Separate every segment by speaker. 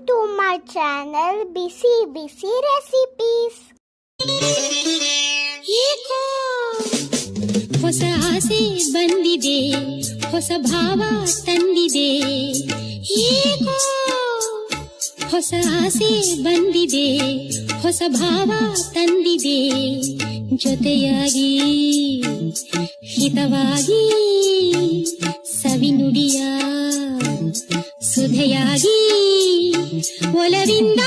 Speaker 1: to my channel Bisi Bisi Recipes.
Speaker 2: ಏಕೋ ಹೊಸ ಆಸೆ ಬಂದಿದೆ, ಹೊಸ ಭಾವ ತಂದಿದೆ. ಏಕೋ ಹೊಸ ಆಸೆ ಬಂದಿದೆ, ಹೊಸ ಭಾವ ತಂದಿದೆ. ಜೊತೆಯಾಗಿ ಹಿತವಾಗಿ ಸವಿನುಡಿಯ ಸುಧೆಯಾಗಿ ಒಲವಿಂದ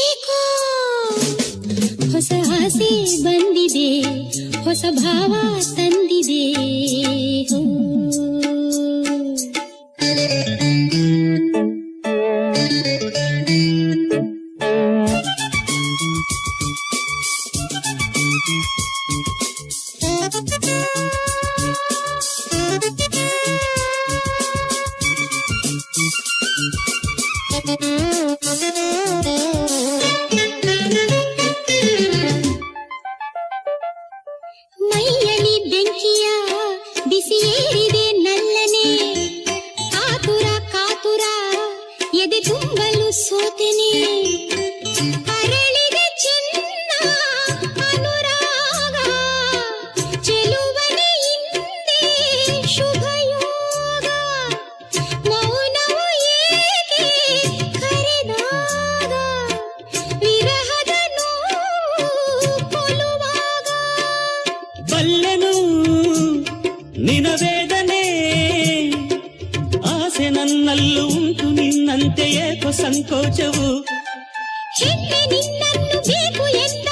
Speaker 2: ಏಕೋ ಹೊಸ ಆಸೆ ಬಂದಿದೆ, ಹೊಸ ಭಾವ ತಂದಿದೆ. ಮೈಯಲಿ ಬೆಂಕಿಯ ಬಿಸಿ ಏರಿದೆ ನಲ್ಲನೆ, ಕಾತುರ ಕಾತುರ ಎದೆ ತುಂಬಲು ಸೋತೆನೆ. ಅರಳಿದೆ ಚಿನ್ನ ಅನುರಾಗ, ಚೆಲುವನೆ ಹಿಂದೆ ಶುಭಯೋಗ. ಮೌನವು ಏಕೆ ಕರೆದಾಗ, ವಿರಹದ ನೋವು ಕೊಲುವಾಗ.
Speaker 3: ಬಲ್ಲೆನು ನಿನ ವೇದನೆ, ಆಸೆ ನನ್ನಲ್ಲೂ ಉಂಟು ನಿನ್ನಂತೆ ಏಕೋ ಸಂಕೋಚವು.
Speaker 2: ಹೆಣ್ಣೆ ನಿನ್ನ